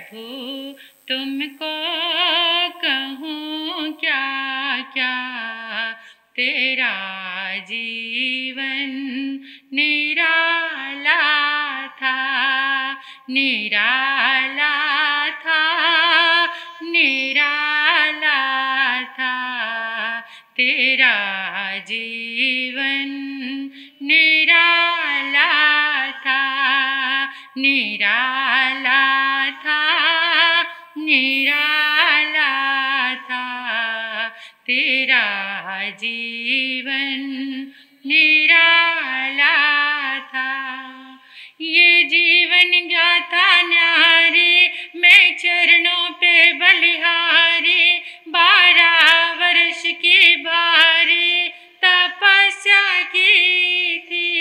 प्रभु तुमको कहूँ क्या क्या, तेरा जीवन निराला था, निराला था, निराला था, तेरा जीवन निराला था, निराला था, निराला था, तेरा जीवन निराला था। ये जीवन गाथा न्यारी, मैं चरणों पे बलिहारी, 12 वर्ष की भारी तपस्या की थी।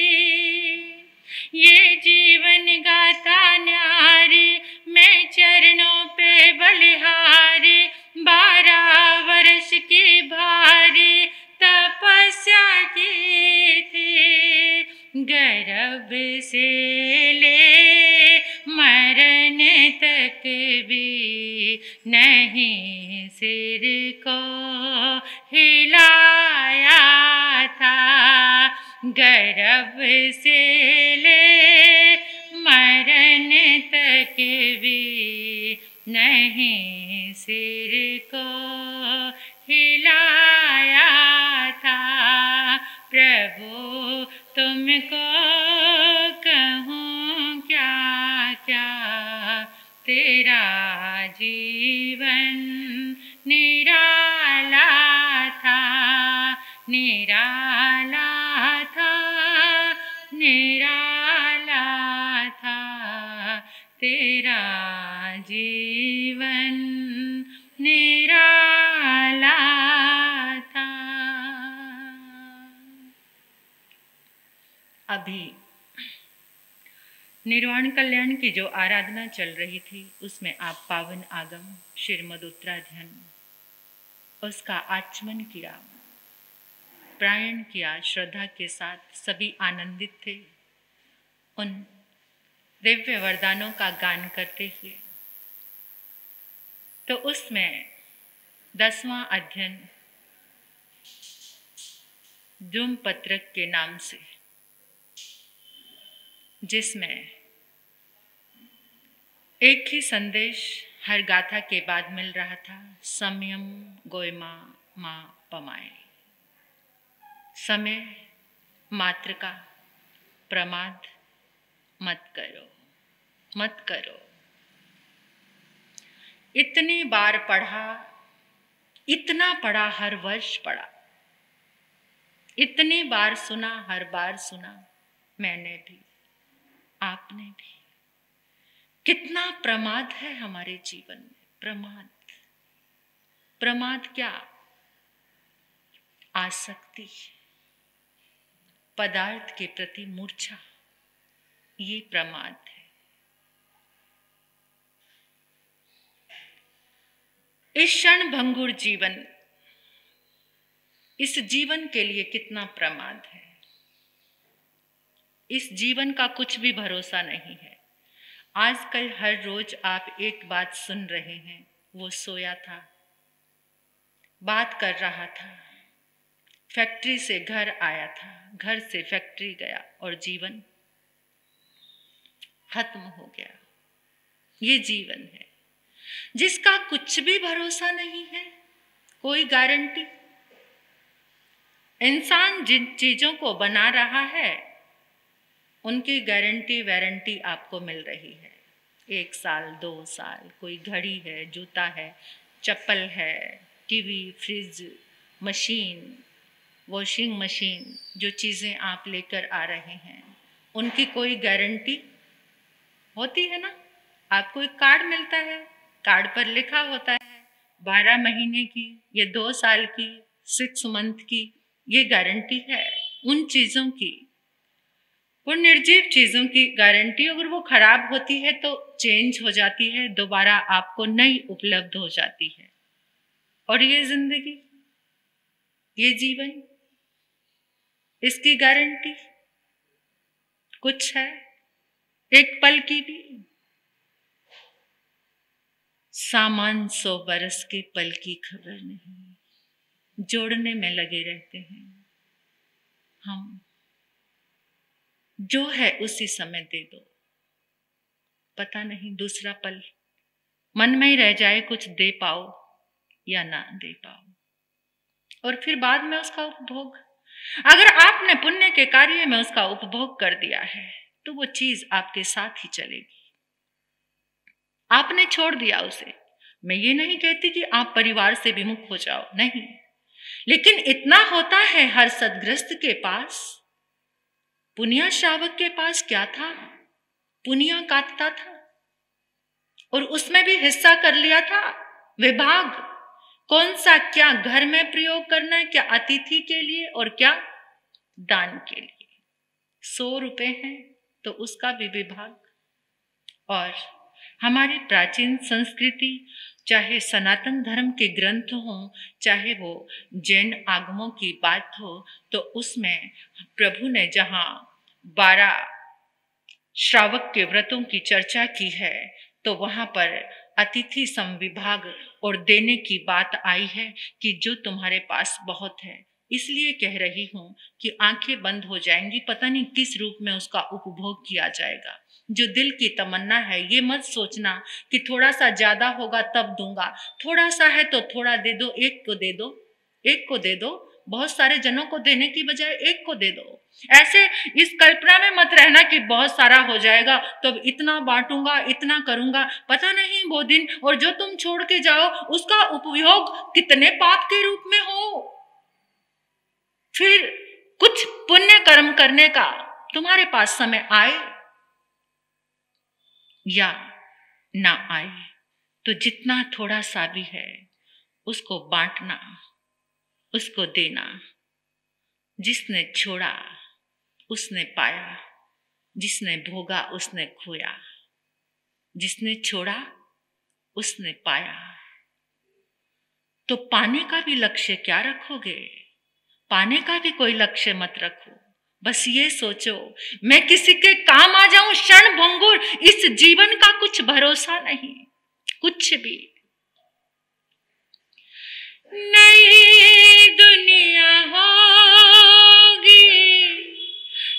ये जीवन गाथा न्यारी, मैं चरणों पे बलिहारी, 12 वर्ष की भारी तपस्या की थी। गर्भ से ले मरण तक भी नहीं सिर को हिलाया था, गर्भ से ले मरण तक भी नहीं सिर को हिलाया था। प्रभु तुमको कहूँ क्या क्या, तेरा जीवन निराला था, निराला था, निराला था, तेरा जीवन निराला था। अभी निर्वाण कल्याण की जो आराधना चल रही थी उसमें आप पावन आगम श्रीमद् उत्तराध्ययन उसका आचमन किया, प्रायण किया, श्रद्धा के साथ सभी आनंदित थे उन दिव्य वरदानों का गान करते हुए। तो उसमें 10वां अध्ययन धूम पत्रक के नाम से, जिसमें एक ही संदेश हर गाथा के बाद मिल रहा था, संयम गोयमा माँ पमाए। समय मात्र का प्रमाद मत करो, मत करो। इतनी बार पढ़ा, इतना पढ़ा, हर वर्ष पढ़ा, इतनी बार सुना, हर बार सुना, मैंने भी, आपने भी। कितना प्रमाद है हमारे जीवन में। प्रमाद, प्रमाद क्या? आसक्ति, पदार्थ के प्रति मूर्छा, ये प्रमाद है। इस क्षण भंगुर जीवन, इस जीवन के लिए कितना प्रमाद है। इस जीवन का कुछ भी भरोसा नहीं है। आजकल हर रोज आप एक बात सुन रहे हैं, वो सोया था, बात कर रहा था, फैक्ट्री से घर आया था, घर से फैक्ट्री गया और जीवन खत्म हो गया। ये जीवन है जिसका कुछ भी भरोसा नहीं है, कोई गारंटी। इंसान जिन चीजों को बना रहा है उनकी गारंटी वारंटी आपको मिल रही है। 1 साल, 2 साल, कोई घड़ी है, जूता है, चप्पल है, TV, fridge, machine, washing machine, जो चीज़ें आप लेकर आ रहे हैं उनकी कोई गारंटी होती है ना। आपको एक कार्ड मिलता है, कार्ड पर लिखा होता है 12 महीने की, ये 2 साल की, 6 मंथ की, ये गारंटी है उन चीज़ों की। वो निर्जीव चीज़ों की गारंटी, अगर वो खराब होती है तो चेंज हो जाती है, दोबारा आपको नई उपलब्ध हो जाती है। और ये जिंदगी, ये जीवन, इसकी गारंटी कुछ है एक पल की भी? सामान 100 बरस के पल की खबर नहीं, जोड़ने में लगे रहते हैं हम। जो है उसी समय दे दो, पता नहीं दूसरा पल मन में ही रह जाए, कुछ दे पाओ या ना दे पाओ, और फिर बाद में उसका उपभोग। अगर आपने पुण्य के कार्य में उसका उपभोग कर दिया है तो वो चीज आपके साथ ही चलेगी। आपने छोड़ दिया उसे। मैं ये नहीं कहती कि आप परिवार से विमुख हो जाओ, नहीं, लेकिन इतना होता है हर सद्ग्रस्त के पास। पुनिया श्रावक के पास क्या था? पुनिया काटता था और उसमें भी हिस्सा कर लिया था। विभाग कौन सा, क्या घर में प्रयोग करना है, क्या अतिथि के लिए और क्या दान के लिए। 100 रुपए हैं तो उसका भी विभाग। और हमारी प्राचीन संस्कृति, चाहे सनातन धर्म के ग्रंथ हों, चाहे वो जैन आगमों की बात हो, तो उसमें प्रभु ने जहाँ 12 श्रावक के व्रतों की चर्चा की है, तो वहां पर अतिथि समविभाग और देने की बात आई है कि जो तुम्हारे पास बहुत है। इसलिए कह रही हूं कि आंखें बंद हो जाएंगी, पता नहीं किस रूप में उसका उपभोग किया जाएगा। जो दिल की तमन्ना है, ये मत सोचना कि थोड़ा सा ज्यादा होगा तब दूंगा। थोड़ा सा है तो थोड़ा दे दो, एक को दे दो, एक को दे दो, बहुत सारे जनों को देने की बजाय एक को दे दो। ऐसे इस कल्पना में मत रहना कि बहुत सारा हो जाएगा तो इतना बांटूंगा, इतना करूंगा, पता नहीं वो दिन और जो तुम छोड़ के जाओ उसका उपयोग कितने पाप के रूप में हो। फिर कुछ पुण्य कर्म करने का तुम्हारे पास समय आए या ना आए, तो जितना थोड़ा सा भी है उसको बांटना, उसको देना। जिसने छोड़ा उसने पाया, जिसने भोगा उसने खोया। जिसने छोड़ा उसने पाया। तो पाने का भी लक्ष्य क्या रखोगे? पाने का भी कोई लक्ष्य मत रखो। बस ये सोचो मैं किसी के काम आ जाऊं, क्षण भंगुर, इस जीवन का कुछ भरोसा नहीं, कुछ भी। नई दुनिया होगी,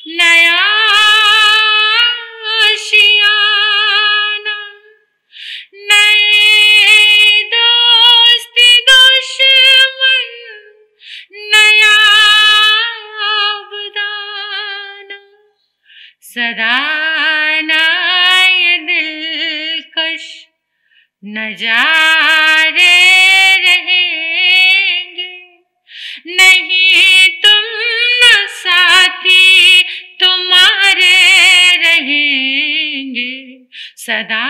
नया आशियाना, नए दोस्त दुश्मन, नया अवदाना। सदा ना ये दिलकश नजारे रहेंगे, नहीं तुम न साथी तुम्हारे रहेंगे। सदा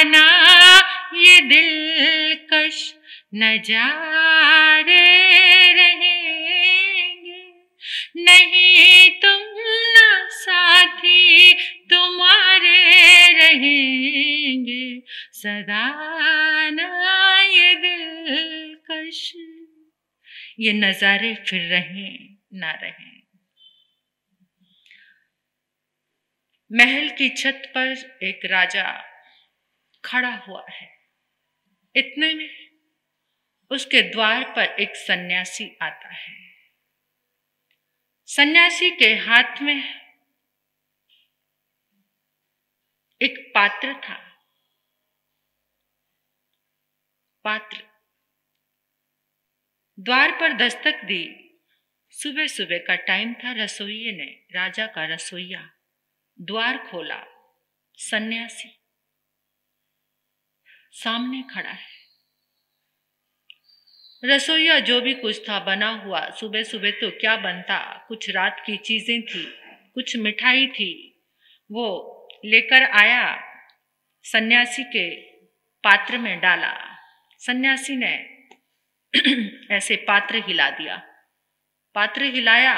ना ये दिलकश नजारे रहेंगे, नहीं तुम न साथी तुम्हारे रहेंगे। सदा ना ये दिलकश, ये नजारे फिर रहें ना रहें। महल की छत पर एक राजा खड़ा हुआ है। इतने में उसके द्वार पर एक सन्यासी आता है। सन्यासी के हाथ में एक पात्र था। पात्र द्वार पर दस्तक दी। सुबह सुबह का टाइम था। रसोइये ने, राजा का रसोइया, द्वार खोला। सन्यासी सामने खड़ा है। रसोइया जो भी कुछ था बना हुआ, सुबह सुबह तो क्या बनता, कुछ रात की चीजें थी, कुछ मिठाई थी, वो लेकर आया, सन्यासी के पात्र में डाला। सन्यासी ने ऐसे पात्र हिला दिया। पात्र हिलाया,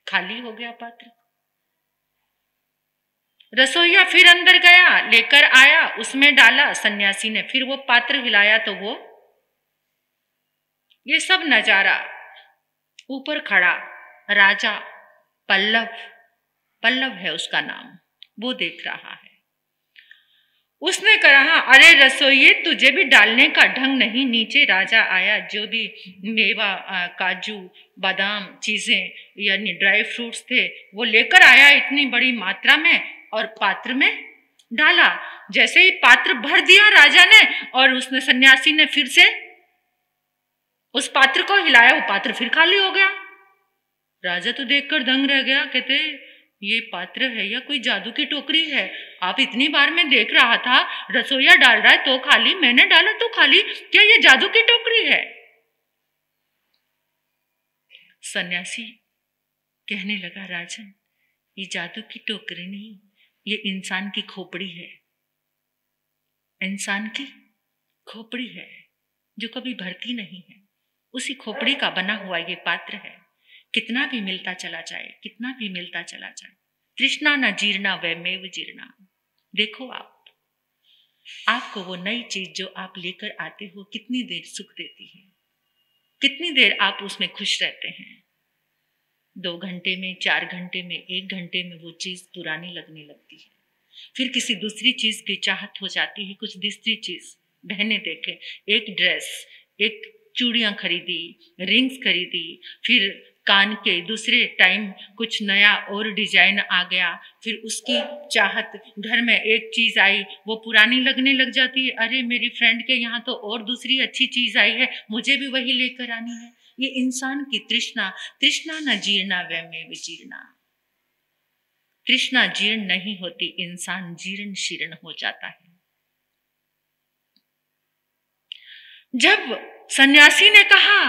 खाली हो गया पात्र। रसोइया फिर अंदर गया, लेकर आया, उसमें डाला। सन्यासी ने फिर वो पात्र हिलाया तो वो, ये सब नजारा, ऊपर खड़ा राजा पल्लव, पल्लव है उसका नाम, वो देख रहा है। उसने कहा, अरे रसोइये, तुझे भी डालने का ढंग नहीं। नीचे राजा आया, जो भी मेवा, काजू, बादाम चीजें यानी ड्राई फ्रूट्स थे वो लेकर आया इतनी बड़ी मात्रा में और पात्र में डाला। जैसे ही पात्र भर दिया राजा ने और उसने सन्यासी ने फिर से उस पात्र को हिलाया, वो पात्र फिर खाली हो गया। राजा तो देखकर दंग रह गया, कहते ये पात्र है या कोई जादू की टोकरी है? आप इतनी बार मैं देख रहा था रसोईया डाल रहा है तो खाली, मैंने डाला तो खाली, क्या ये जादू की टोकरी है? सन्यासी कहने लगा, राजन ये जादू की टोकरी नहीं, ये इंसान की खोपड़ी है। इंसान की खोपड़ी है जो कभी भरती नहीं है, उसी खोपड़ी का बना हुआ ये पात्र है। कितना भी मिलता चला जाए, कितना भी मिलता चला जाए, तृष्णा न जीर्णा वैमेव जीर्णा। देखो आपको वो नई चीज जो आप लेकर आते हो कितनी देर सुख देती है, कितनी देर आप उसमें खुश रहते हैं। 2 घंटे में, 4 घंटे में, 1 घंटे में वो चीज पुरानी लगने लगती है। फिर किसी दूसरी चीज की चाहत हो जाती है, कुछ दूसरी चीज। बहने देखे, एक ड्रेस, एक चूड़ियां खरीदी, रिंग्स खरीदी, फिर कान के दूसरे टाइम कुछ नया और डिजाइन आ गया, फिर उसकी चाहत। घर में एक चीज आई वो पुरानी लगने लग जाती है, अरे मेरी फ्रेंड के यहाँ तो और दूसरी अच्छी चीज आई है, मुझे भी वही लेकर आनी है। ये इंसान की तृष्णा, तृष्णा न जीर्णा वैमेव जीर्णा। तृष्णा जीर्ण नहीं होती, इंसान जीर्ण शीर्ण हो जाता है। जब सन्यासी ने कहा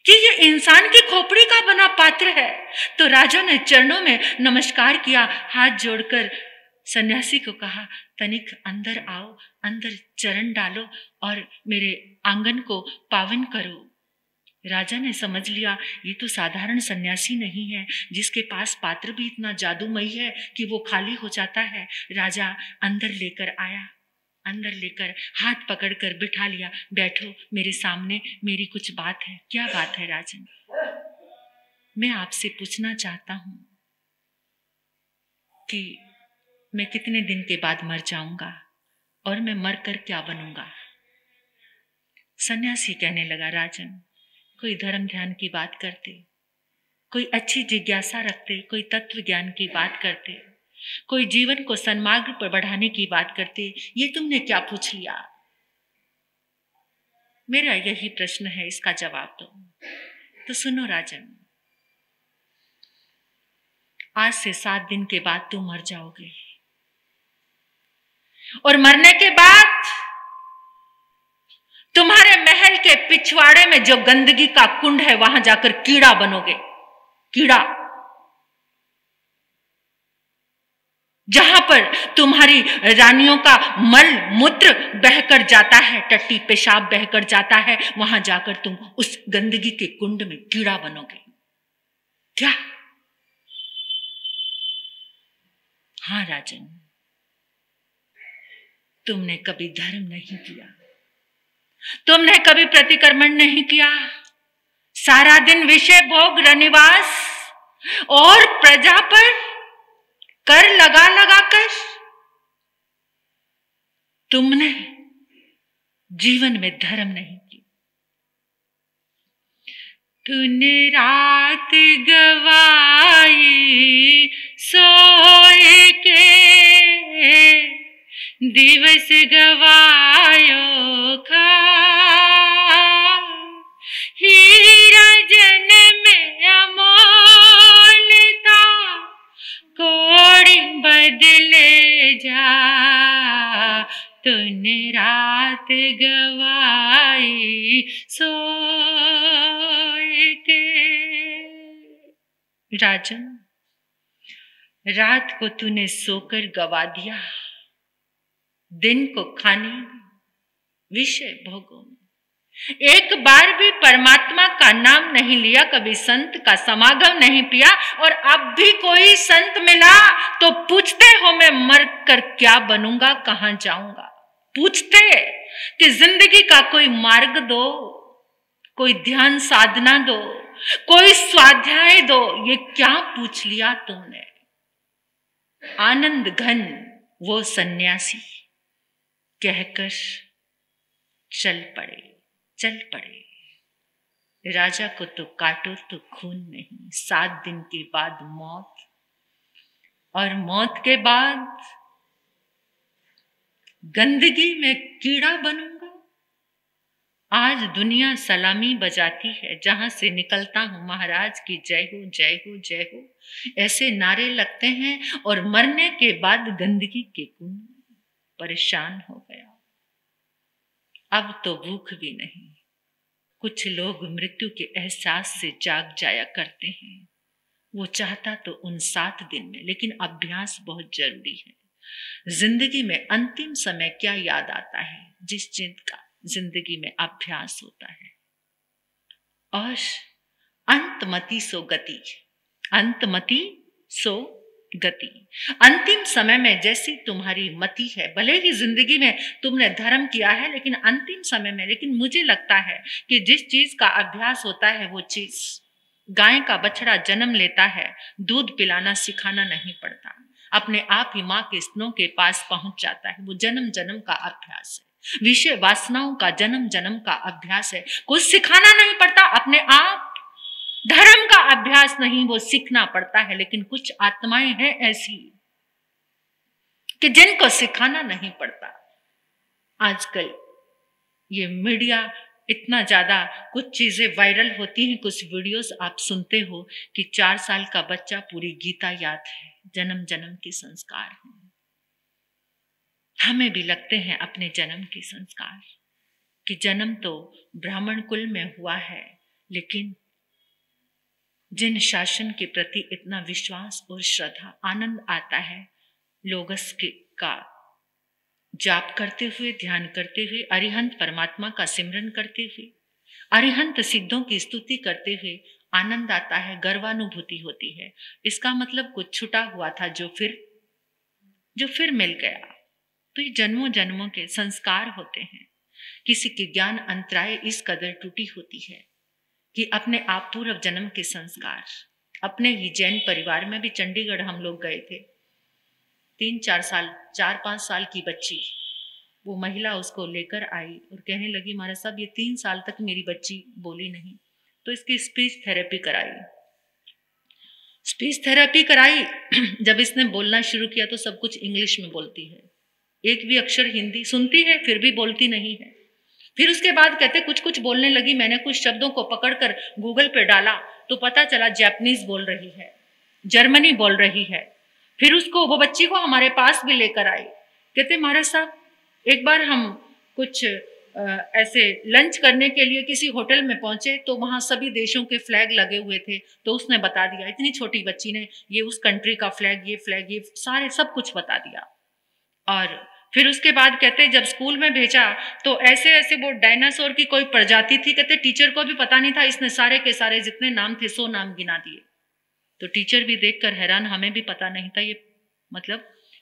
कि ये इंसान की खोपड़ी का बना पात्र है, तो राजा ने चरणों में नमस्कार किया, हाथ जोड़कर सन्यासी को कहा, तनिक अंदर आओ, अंदर चरण डालो और मेरे आंगन को पावन करो। राजा ने समझ लिया ये तो साधारण सन्यासी नहीं है जिसके पास पात्र भी इतना जादूमयी है कि वो खाली हो जाता है। राजा अंदर लेकर आया, अंदर लेकर हाथ पकड़कर बिठा लिया, बैठो मेरे सामने, मेरी कुछ बात है। क्या बात है राजन? मैं आपसे पूछना चाहता हूं कि मैं कितने दिन के बाद मर जाऊंगा और मैं मरकर क्या बनूंगा? सन्यासी कहने लगा, राजन कोई धर्म ध्यान की बात करते, कोई अच्छी जिज्ञासा रखते, कोई तत्व ज्ञान की बात करते, कोई जीवन को सन्मार्ग पर बढ़ाने की बात करते, ये तुमने क्या पूछ लिया? मेरा यही प्रश्न है, इसका जवाब दो। तो सुनो राजन, आज से 7 दिन के बाद तुम मर जाओगे और मरने के बाद तुम्हारे महल के पिछवाड़े में जो गंदगी का कुंड है वहां जाकर कीड़ा बनोगे। कीड़ा, जहां पर तुम्हारी रानियों का मल मूत्र बहकर जाता है, टट्टी पेशाब बहकर जाता है, वहां जाकर तुम उस गंदगी के कुंड में कीड़ा बनोगे। क्या? हाँ राजन, तुमने कभी धर्म नहीं किया, तुमने कभी प्रतिक्रमण नहीं किया, सारा दिन विषय भोग रनिवास और प्रजा पर कर लगा लगा कर तुमने जीवन में धर्म नहीं किया। तूने रात गवाई सोए के, दिवस गवायो खा, हीरा जन्म अमोलता, कोड़ी बदले जा, तूने रात गवाई सोए के। राजन, रात को तूने सोकर गवा दिया, दिन को खाने विषय भोगों में। एक बार भी परमात्मा का नाम नहीं लिया, कभी संत का समागम नहीं पिया, और अब भी कोई संत मिला तो पूछते हो मैं मर कर क्या बनूंगा, कहां जाऊंगा। पूछते कि जिंदगी का कोई मार्ग दो, कोई ध्यान साधना दो, कोई स्वाध्याय दो। ये क्या पूछ लिया तुमने? आनंद घन वो सन्यासी कहकर चल पड़े। राजा को तो काटो तो खून नहीं, 7 दिन के बाद मौत, और मौत के बाद गंदगी में कीड़ा बनूंगा। आज दुनिया सलामी बजाती है, जहां से निकलता हूं महाराज की जय हो जय हो जय हो, ऐसे नारे लगते हैं, और मरने के बाद गंदगी के कुएं। परेशान हो गया, अब तो भूख भी नहीं। कुछ लोग मृत्यु के एहसास से जाग जाया करते हैं। वो चाहता तो उन 7 दिन में, लेकिन अभ्यास बहुत जरूरी है। जिंदगी में अंतिम समय क्या याद आता है? जिस चीज का जिंदगी में अभ्यास होता है। और अंतमति सो गति, अंतमति सो गति। अंतिम समय में जैसी तुम्हारी मति है, भले ही जिंदगी में तुमने धर्म किया है, लेकिन अंतिम समय में, लेकिन मुझे लगता है कि जिस चीज का अभ्यास होता है वो चीज, गाय का बछड़ा जन्म लेता है, दूध पिलाना सिखाना नहीं पड़ता, अपने आप ही माँ के स्तनों के पास पहुंच जाता है। वो जन्म जन्म का अभ्यास है, विषय वासनाओं का जन्म जन्म का अभ्यास है। कुछ सिखाना नहीं पड़ता, अपने आप। धर्म का अभ्यास नहीं, वो सीखना पड़ता है। लेकिन कुछ आत्माएं हैं ऐसी कि जिनको सिखाना नहीं पड़ता। आजकल ये मीडिया इतना ज्यादा, कुछ चीजें वायरल होती हैं, कुछ वीडियोस आप सुनते हो कि 4 साल का बच्चा पूरी गीता याद है, जन्म जन्म के संस्कार हैं। हमें भी लगते हैं अपने जन्म के संस्कार कि जन्म तो ब्राह्मण कुल में हुआ है, लेकिन जिन शासन के प्रति इतना विश्वास और श्रद्धा, आनंद आता है, लोगस का जाप करते हुए, ध्यान करते हुए, अरिहंत परमात्मा का सिमरन करते हुए, अरिहंत सिद्धों की स्तुति करते हुए आनंद आता है, गर्वानुभूति होती है। इसका मतलब कुछ छुटा हुआ था जो फिर मिल गया। तो ये जन्मों जन्मों के संस्कार होते हैं। किसी की ज्ञान अंतराय इस कदर टूटी होती है कि अपने आप पूर्व जन्म के संस्कार। अपने ही जैन परिवार में भी चंडीगढ़ हम लोग गए थे, 4-5 साल की बच्ची, वो महिला उसको लेकर आई और कहने लगी, महाराज साहब ये 3 साल तक मेरी बच्ची बोली नहीं, तो इसकी स्पीच थेरेपी कराई। स्पीच थेरेपी कराई, जब इसने बोलना शुरू किया तो सब कुछ इंग्लिश में बोलती है, एक भी अक्षर हिंदी सुनती है फिर भी बोलती नहीं है। फिर उसके बाद कहते कुछ कुछ बोलने लगी, मैंने कुछ शब्दों को पकड़कर गूगल पे डाला तो पता चला जापानीज बोल रही है, जर्मनी बोल रही है। फिर वो बच्ची को हमारे पास भी लेकर आई, कहते महाराज साहब एक बार हम कुछ ऐसे लंच करने के लिए किसी होटल में पहुंचे तो वहां सभी देशों के फ्लैग लगे हुए थे, तो उसने बता दिया, इतनी छोटी बच्ची ने, ये उस कंट्री का फ्लैग, ये सारे सब कुछ बता दिया। और फिर उसके बाद कहते जब स्कूल में भेजा तो ऐसे ऐसे वो डायनासोर की कोई प्रजाति थी, कहते टीचर को भी पता नहीं था, इसने सारे के सारे जितने नाम थे 100 नाम गिना दिए। तो टीचर भी देखकर हैरान, हमें भी पता नहीं था, ये मतलब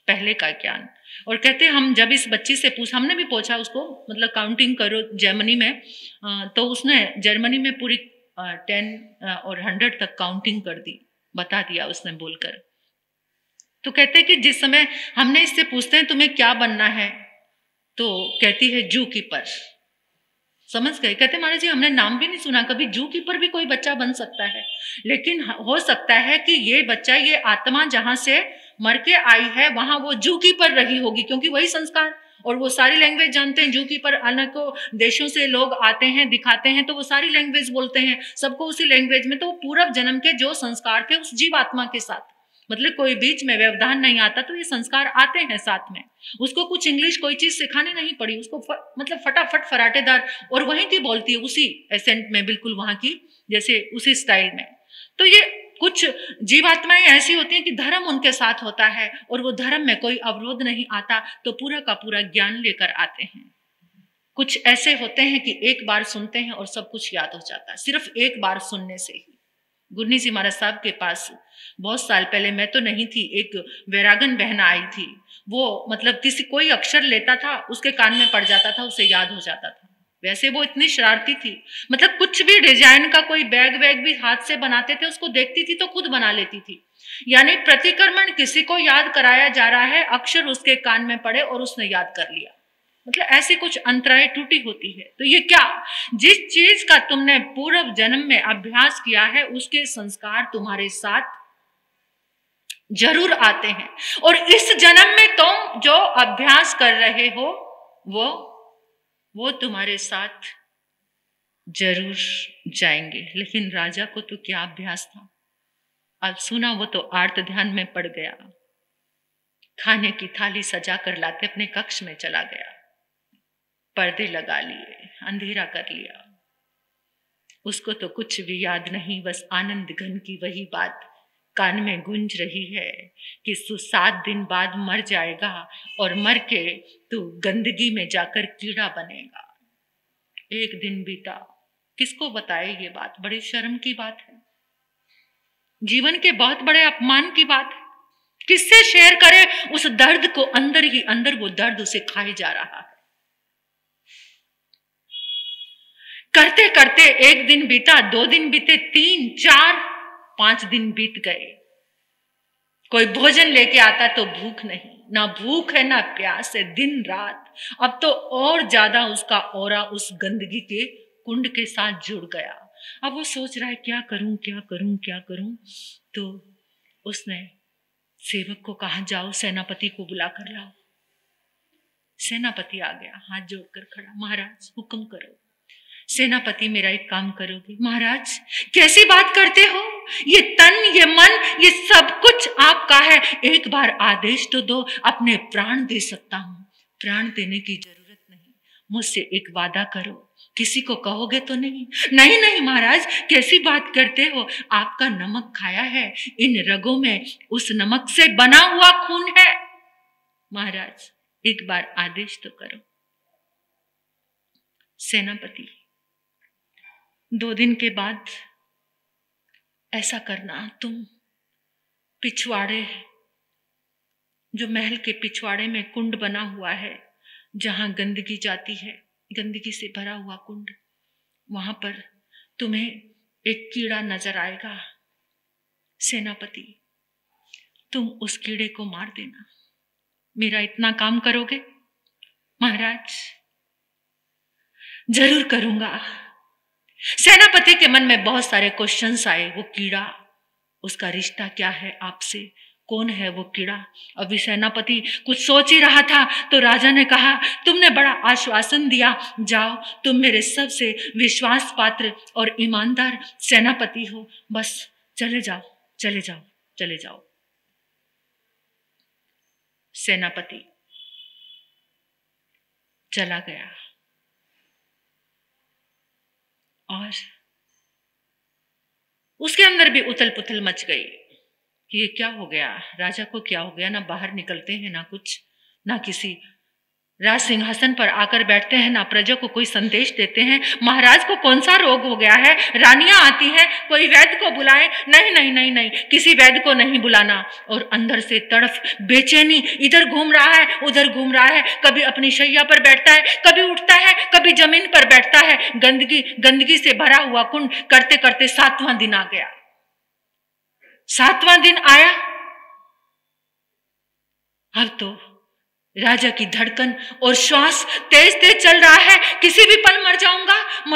पहले का ज्ञान। और कहते हम जब इस बच्ची से हमने भी पूछा उसको, मतलब काउंटिंग करो जर्मनी में, तो उसने जर्मनी में पूरी 10 और 100 तक काउंटिंग कर दी, बता दिया उसने बोलकर। तो कहते कि जिस समय हमने इससे पूछते हैं तुम्हें क्या बनना है, तो कहती है जू कीपर। समझ गए? कहते महाराज जी हमने नाम भी नहीं सुना कभी, जू कीपर भी कोई बच्चा बन सकता है, लेकिन हो सकता है कि ये बच्चा, ये आत्मा जहां से मर के आई है वहां वो जू कीपर रही होगी, क्योंकि वही संस्कार, और वो सारी लैंग्वेज जानते हैं। जू कीपर अनेकों देशों से लोग आते हैं, दिखाते हैं, तो वो सारी लैंग्वेज बोलते हैं, सबको उसी लैंग्वेज में। तो वो पूर्व जन्म के जो संस्कार थे उस जीव आत्मा के साथ, मतलब कोई बीच में व्यवधान नहीं आता, तो ये संस्कार आते हैं साथ में। उसको कुछ इंग्लिश कोई चीज सिखानी नहीं पड़ी, उसको मतलब फटाफट फराटेदार, और वहीं की बोलती है उसी एसेंट में, बिल्कुल वहां की जैसे उसी स्टाइल में। तो ये कुछ जीवात्माएं ऐसी होती हैं कि धर्म उनके साथ होता है, और वो धर्म में कोई अवरोध नहीं आता, तो पूरा का पूरा ज्ञान लेकर आते हैं। कुछ ऐसे होते हैं कि एक बार सुनते हैं और सब कुछ याद हो जाता है, सिर्फ एक बार सुनने से ही। गुरनी जी महाराज साहब के पास बहुत साल पहले, मैं तो नहीं थी, एक वैरागन बहन आई थी। वो मतलब कोई अक्षर लेता था, उसके कान में पड़ जाता था, उसे याद हो जाता था। वैसे वो इतनी शरारती थी, मतलब कुछ भी डिजाइन का कोई बैग वैग भी हाथ से बनाते थे, उसको देखती थी तो खुद बना लेती थी। यानी प्रतिक्रमण किसी को याद कराया जा रहा है, अक्षर उसके कान में पड़े और उसने याद कर लिया, मतलब ऐसी कुछ अंतराय टूटी होती है। तो ये क्या, जिस चीज का तुमने पूर्व जन्म में अभ्यास किया है उसके संस्कार तुम्हारे साथ जरूर आते हैं, और इस जन्म में तुम जो अभ्यास कर रहे हो वो तुम्हारे साथ जरूर जाएंगे। लेकिन राजा को तो क्या अभ्यास था, अब सुना वो तो आर्त ध्यान में पड़ गया, खाने की थाली सजा कर लाके अपने कक्ष में चला गया, पर्दे लगा लिए, अंधेरा कर लिया। उसको तो कुछ भी याद नहीं, बस आनंद घन की वही बात कान में गूंज रही है कि तू 7 दिन बाद मर जाएगा और मर के तू गंदगी में जाकर कीड़ा बनेगा। 1 दिन बीता, किसको बताए ये बात, बड़ी शर्म की बात है, जीवन के बहुत बड़े अपमान की बात है। किससे शेयर करे उस दर्द को, अंदर ही अंदर वो दर्द उसे खाए जा रहा है। करते करते 1 दिन बीता, 2 दिन बीते, 3, 4, 5 दिन बीत गए। कोई भोजन लेके आता तो भूख नहीं, ना भूख है ना प्यास है, दिन रात। अब तो और ज्यादा उसका औरा उस गंदगी के कुंड के साथ जुड़ गया। अब वो सोच रहा है क्या करूं क्या करूं क्या करूं। तो उसने सेवक को कहा जाओ सेनापति को बुला कर लाओ। सेनापति आ गया, हाथ जोड़कर खड़ा, महाराज हुक्म करो। सेनापति मेरा एक काम करोगे? महाराज कैसी बात करते हो, ये तन ये मन ये सब कुछ आपका है, एक बार आदेश तो दो, अपने प्राण दे सकता हूं। प्राण देने की जरूरत नहीं, मुझसे एक वादा करो, किसी को कहोगे तो नहीं? नहीं नहीं महाराज कैसी बात करते हो, आपका नमक खाया है, इन रगों में उस नमक से बना हुआ खून है। महाराज एक बार आदेश तो करो। सेनापति 2 दिन के बाद ऐसा करना, तुम पिछवाड़े, जो महल के पिछवाड़े में कुंड बना हुआ है जहां गंदगी जाती है, गंदगी से भरा हुआ कुंड, वहां पर तुम्हें एक कीड़ा नजर आएगा। सेनापति तुम उस कीड़े को मार देना, मेरा इतना काम करोगे? महाराज जरूर करूंगा। सेनापति के मन में बहुत सारे क्वेश्चंस आए। वो कीड़ा, उसका रिश्ता क्या है आपसे, कौन है वो कीड़ा? अभी सेनापति कुछ सोच ही रहा था तो राजा ने कहा तुमने बड़ा आश्वासन दिया, जाओ तुम मेरे सबसे विश्वास पात्र और ईमानदार सेनापति हो, बस चले जाओ चले जाओ चले जाओ। सेनापति चला गया और उसके अंदर भी उथल पुथल मच गई कि ये क्या हो गया, राजा को क्या हो गया, ना बाहर निकलते हैं ना कुछ, ना किसी राज सिंहासन पर आकर बैठते हैं, ना प्रजा को कोई संदेश देते हैं। महाराज को कौन सा रोग हो गया है, रानियां आती हैं, कोई वैद्य को बुलाए, नहीं नहीं नहीं नहीं, किसी वैद्य को नहीं बुलाना। और अंदर से तड़फ बेचैनी, इधर घूम रहा है उधर घूम रहा है, कभी अपनी शैया पर बैठता है, कभी उठता है, कभी जमीन पर बैठता है। गंदगी गंदगी से भरा हुआ कुंड, करते करते 7वां दिन आ गया। 7वां दिन आया, अब तो राजा की धड़कन और श्वास तेज तेज चल रहा है, किसी भी पल मर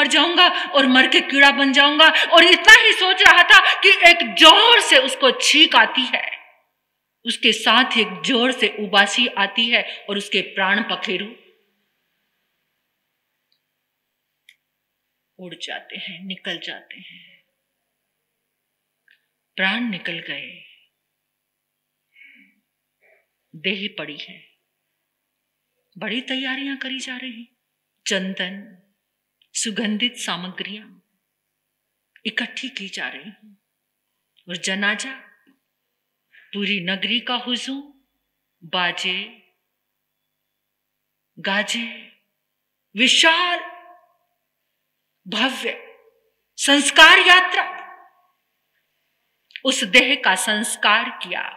जाऊंगा और मर के कीड़ा बन जाऊंगा। और इतना ही सोच रहा था कि एक जोर से उसको छींक आती है, उसके साथ एक जोर से उबासी आती है और उसके प्राण पखेरु उड़ जाते हैं, निकल जाते हैं, प्राण निकल गए, देह पड़ी है। बड़ी तैयारियां करी जा रही, चंदन सुगंधित सामग्रियां इकट्ठी की जा रही और जनाजा, पूरी नगरी का हुजूम, बाजे गाजे, विशाल भव्य संस्कार यात्रा, उस देह का संस्कार किया।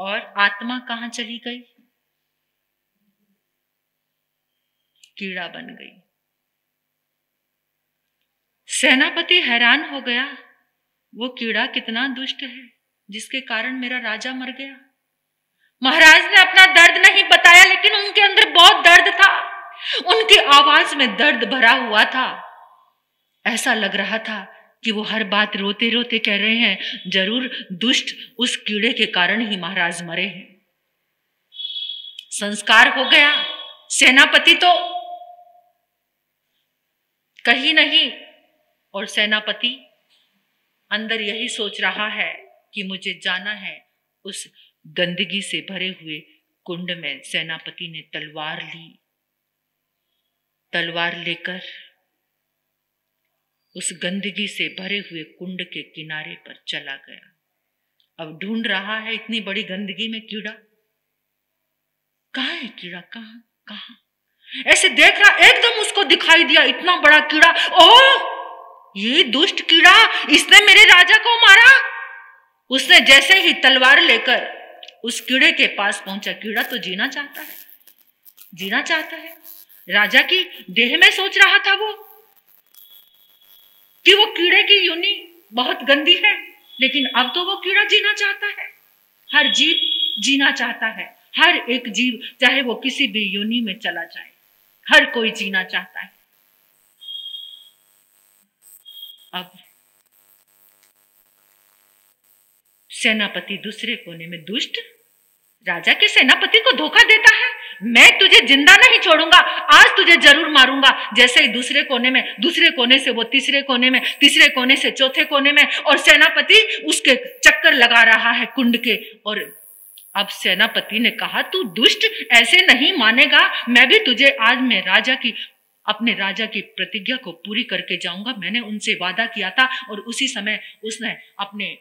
और आत्मा कहां चली गई? कीड़ा बन गई। सेनापति हैरान हो गया, वो कीड़ा कितना दुष्ट है जिसके कारण मेरा राजा मर गया। महाराज ने अपना दर्द नहीं बताया, लेकिन उनके अंदर बहुत दर्द था। उनकी आवाज में दर्द भरा हुआ था। ऐसा लग रहा था कि वो हर बात रोते रोते कह रहे हैं, जरूर दुष्ट उस कीड़े के कारण ही महाराज मरे हैं। संस्कार हो गया। सेनापति तो कहीं नहीं, और सेनापति अंदर यही सोच रहा है कि मुझे जाना है उस गंदगी से भरे हुए कुंड में। सेनापति ने तलवार ली। तलवार लेकर उस गंदगी से भरे हुए कुंड के किनारे पर चला गया। अब ढूंढ रहा है इतनी बड़ी गंदगी में कीड़ा। कहाँ है कीड़ा? कहाँ कहाँ? ऐसे देख रहा, एकदम उसको दिखाई दिया इतना बड़ा कीड़ा। ओह, ये दुष्ट कीड़ा, इसने मेरे राजा को मारा। उसने जैसे ही तलवार लेकर उस कीड़े के पास पहुंचा, कीड़ा तो जीना चाहता है, जीना चाहता है। राजा की देह में सोच रहा था वो कि वो कीड़े की योनि बहुत गंदी है, लेकिन अब तो वो कीड़ा जीना चाहता है। हर जीव जीना चाहता है, हर एक जीव, चाहे वो किसी भी योनि में चला जाए, हर कोई जीना चाहता है। अब सेनापति दूसरे कोने में, दुष्ट राजा के सेनापति को धोखा देता है। मैं तुझे जिंदा नहीं छोड़ूंगा, आज तुझे जरूर मारूंगा। जैसे ही दूसरे कोने में, दूसरे कोने से वो तीसरे कोने में, तीसरे कोने से चौथे कोने में, और सेनापति उसके चक्कर लगा रहा है कुंड के। और अब सेनापति ने कहा, तू दुष्ट ऐसे नहीं मानेगा, मैं भी तुझे आज मैं अपने राजा की प्रतिज्ञा को पूरी करके जाऊंगा। मैंने उनसे वादा किया था। और उसी समय उसने अपने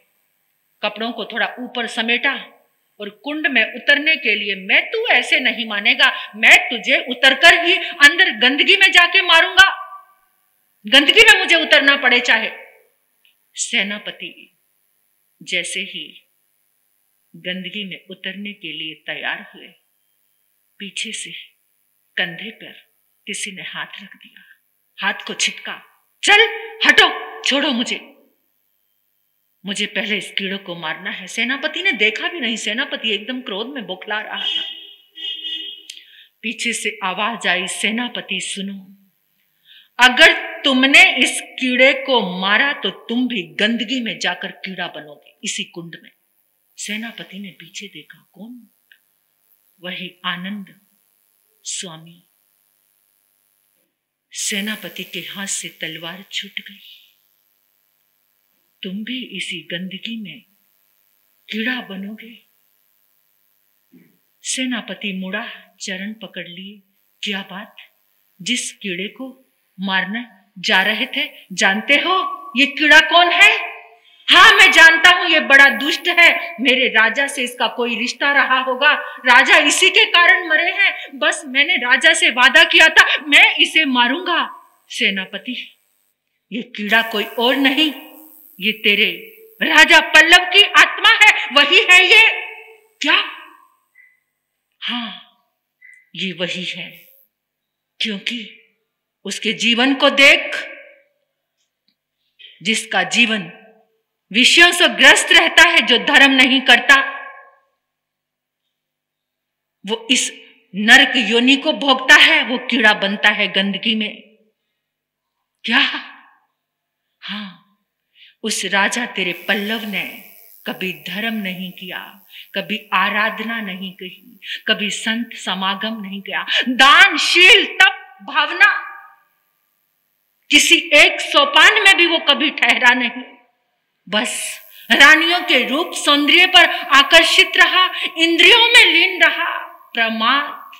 कपड़ों को थोड़ा ऊपर समेटा और कुंड में उतरने के लिए, मैं तू ऐसे नहीं मानेगा, मैं तुझे उतरकर ही अंदर गंदगी में जाके मारूंगा, गंदगी में मुझे उतरना पड़े चाहे। सेनापति जैसे ही गंदगी में उतरने के लिए तैयार हुए, पीछे से कंधे पर किसी ने हाथ रख दिया, हाथ को छिटका, चल हटो, छोड़ो मुझे पहले इस कीड़े को मारना है। सेनापति ने देखा भी नहीं, सेनापति एकदम क्रोध में बौखला रहा था। पीछे से आवाज आई, सेनापति सुनो, अगर तुमने इस कीड़े को मारा तो तुम भी गंदगी में जाकर कीड़ा बनोगे, इसी कुंड में। सेनापति ने पीछे देखा, कौन? वही आनंद स्वामी। सेनापति के हाथ से तलवार छूट गई। तुम भी इसी गंदगी में कीड़ा बनोगे। सेनापति मुड़ा, चरण पकड़ लिए। क्या बात? जिस कीड़े को मारने जा रहे थे, जानते हो ये कीड़ा कौन है? हाँ, मैं जानता हूं, ये बड़ा दुष्ट है। मेरे राजा से इसका कोई रिश्ता रहा होगा, राजा इसी के कारण मरे हैं। बस मैंने राजा से वादा किया था, मैं इसे मारूंगा। सेनापति, ये कीड़ा कोई और नहीं, ये तेरे राजा पल्लव की आत्मा है, वही है ये। क्या? हाँ, ये वही है, क्योंकि उसके जीवन को देख, जिसका जीवन विषयों से ग्रस्त रहता है, जो धर्म नहीं करता, वो इस नरक योनि को भोगता है, वो कीड़ा बनता है गंदगी में। क्या? हाँ, उस राजा तेरे पल्लव ने कभी धर्म नहीं किया, कभी आराधना नहीं की, कभी संत समागम नहीं किया, दानशील, तप, भावना, किसी एक सोपान में भी वो कभी ठहरा नहीं। बस रानियों के रूप सौंदर्य पर आकर्षित रहा, इंद्रियों में लीन रहा। प्रमाद,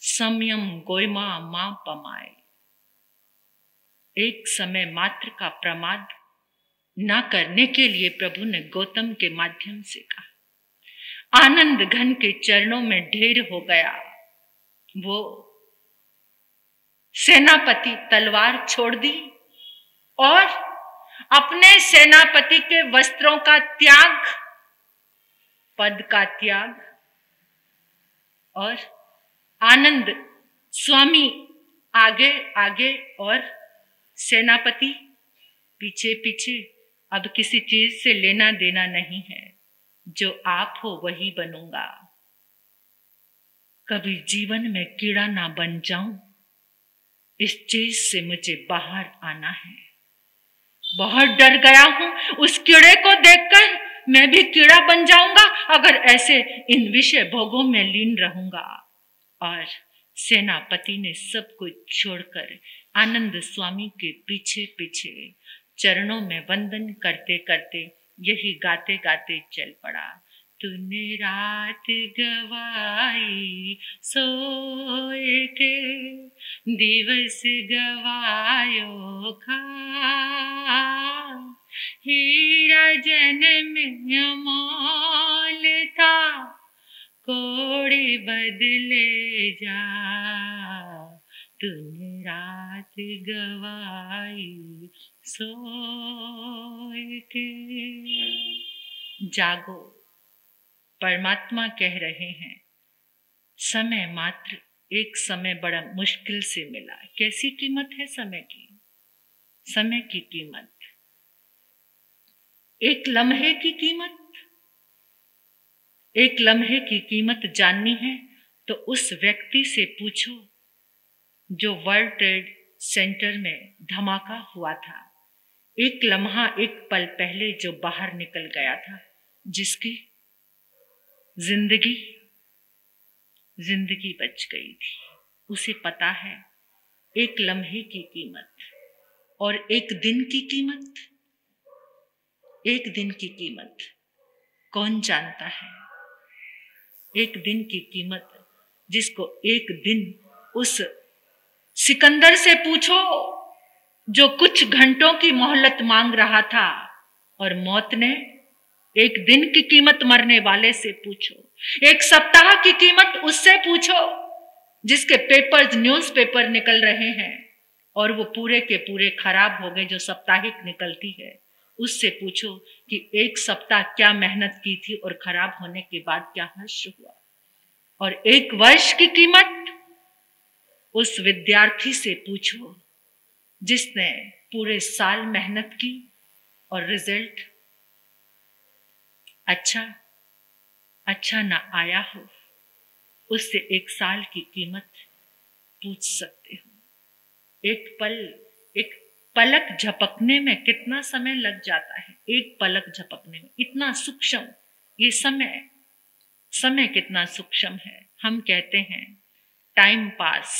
संयम गोयमा मां पमाए। एक समय मात्र का प्रमाद न करने के लिए प्रभु ने गौतम के माध्यम से कहा। आनंद घन के चरणों में ढेर हो गया। वो सेनापति तलवार छोड़ दी और अपने सेनापति के वस्त्रों का त्याग, पद का त्याग, और आनंद स्वामी आगे आगे और सेनापति पीछे पीछे, अब किसी चीज से लेना देना नहीं है, जो आप हो वही बनूंगा। कभी जीवन में कीड़ा ना बन जाऊं, इस चीज से मुझे बाहर आना है। बहुत डर गया हूं उस कीड़े को देखकर, मैं भी कीड़ा बन जाऊंगा अगर ऐसे इन विषय भोगों में लीन रहूंगा। और सेनापति ने सब कुछ छोड़कर आनंद स्वामी के पीछे पीछे चरणों में वंदन करते करते यही गाते गाते चल पड़ा। तूने रात गवाई सोए के, दिवस गवायो खा, हीरा जन्म अमोल था, कोड़ी बदले जा। तूने रात गवाई सोए के। जागो, परमात्मा कह रहे हैं, समय मात्र एक समय बड़ा मुश्किल से मिला। कैसी कीमत है समय की? समय की कीमत, एक लम्हे की कीमत। एक लम्हे की कीमत जाननी है तो उस व्यक्ति से पूछो जो वर्ल्ड ट्रेड सेंटर में धमाका हुआ था। एक लम्हा, एक पल पहले जो बाहर निकल गया था, जिसकी जिंदगी बच गई थी। उसे पता है एक लम्हे की कीमत और एक दिन की कीमत। एक दिन की कीमत कौन जानता है? एक दिन की कीमत जिसको एक दिन उस सिकंदर से पूछो जो कुछ घंटों की मोहलत मांग रहा था, और मौत ने एक दिन की कीमत मरने वाले से पूछो, एक सप्ताह की कीमत उससे पूछो जिसके पेपर्स, न्यूज़पेपर निकल रहे हैं और वो पूरे के पूरे खराब हो गए, जो साप्ताहिक निकलती है। उससे पूछो कि एक सप्ताह क्या मेहनत की थी और खराब होने के बाद क्या हर्ष हुआ। और एक वर्ष की कीमत उस विद्यार्थी से पूछो जिसने पूरे साल मेहनत की और रिजल्ट अच्छा ना आया हो। उससे एक साल की कीमत पूछ सकते हो। एक पलक झपकने में कितना समय लग जाता है। एक पलक झपकने में इतना सूक्ष्म ये समय कितना सूक्ष्म है। हम कहते हैं टाइम पास।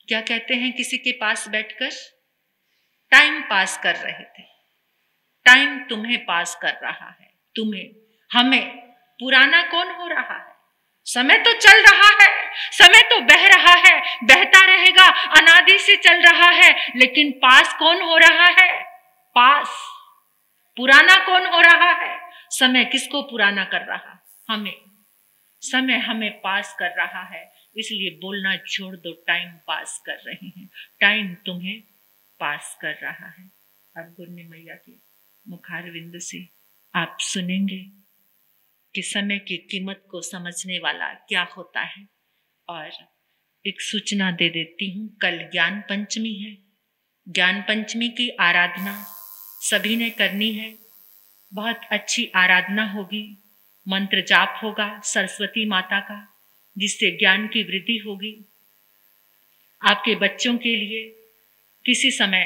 क्या कहते हैं? किसी के पास बैठकर टाइम पास कर रहे थे। टाइम तुम्हें पास कर रहा है, तुम्हें, हमें। पुराना कौन हो रहा है? समय तो चल रहा है, समय तो बह रहा है, बहता रहेगा, अनादि से चल रहा है, लेकिन पास कौन हो रहा है? पास। पुराना कौन हो रहा है? समय किसको पुराना कर रहा है? हमें। समय हमें पास कर रहा है, इसलिए बोलना छोड़ दो, टाइम पास कर रहे हैं। टाइम तुम्हें पास कर रहा है। अब गुरनी मैया के मुखारविंद से आप सुनेंगे कि समय की कीमत को समझने वाला क्या होता है। और एक सूचना दे देती हूँ, कल ज्ञान पंचमी है। ज्ञान पंचमी की आराधना सभी ने करनी है। बहुत अच्छी आराधना होगी, मंत्र जाप होगा सरस्वती माता का, जिससे ज्ञान की वृद्धि होगी। आपके बच्चों के लिए किसी समय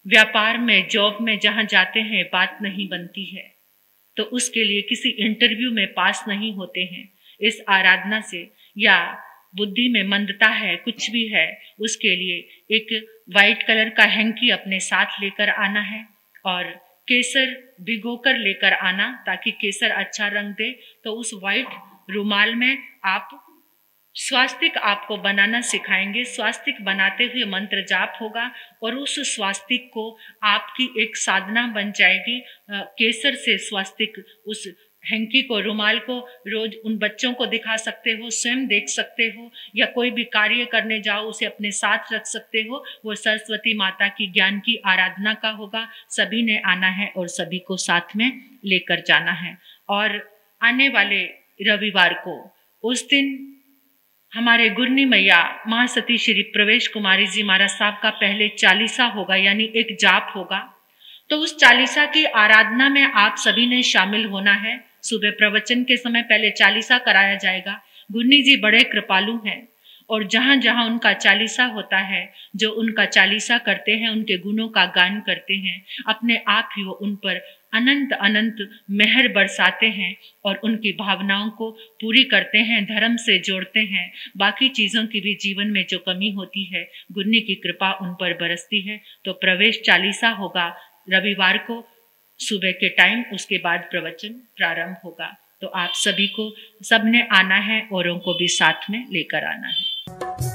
व्यापार में, जॉब में जहाँ जाते हैं बात नहीं बनती है, तो उसके लिए किसी इंटरव्यू में पास नहीं होते हैं, इस आराधना से, या बुद्धि में मंदता है, कुछ भी है, उसके लिए एक वाइट कलर का हैंकी अपने साथ लेकर आना है और केसर भिगोकर लेकर आना, ताकि केसर अच्छा रंग दे। तो उस वाइट रुमाल में आप स्वास्तिक आपको बनाना सिखाएंगे। स्वास्तिक बनाते हुए मंत्र जाप होगा और उस स्वास्तिक को आपकी एक साधना बन जाएगी। केसर से स्वास्तिक, उस हैंकी को, रुमाल को रोज उन बच्चों को दिखा सकते हो, स्वयं देख सकते हो, या कोई भी कार्य करने जाओ उसे अपने साथ रख सकते हो। वो सरस्वती माता की ज्ञान की आराधना का होगा। सभी ने आना है और सभी को साथ में लेकर जाना है। और आने वाले रविवार को, उस दिन हमारे गुरनी मैया महासती श्री प्रवेश कुमारी जी महाराज साहब का पहले चालीसा होगा, यानी एक जाप होगा। तो उस चालीसा की आराधना में आप सभी ने शामिल होना है। सुबह प्रवचन के समय पहले चालीसा कराया जाएगा। गुरनी जी बड़े कृपालु हैं और जहाँ जहाँ उनका चालीसा होता है, जो उनका चालीसा करते हैं, उनके गुणों का गान करते हैं, अपने आप ही वो उन पर अनंत अनंत मेहर बरसाते हैं और उनकी भावनाओं को पूरी करते हैं, धर्म से जोड़ते हैं। बाकी चीज़ों की भी जीवन में जो कमी होती है, गुरनी की कृपा उन पर बरसती है। तो प्रवेश चालीसा होगा रविवार को सुबह के टाइम, उसके बाद प्रवचन प्रारंभ होगा। तो आप सभी को सबने आना है, औरों को भी साथ में लेकर आना है।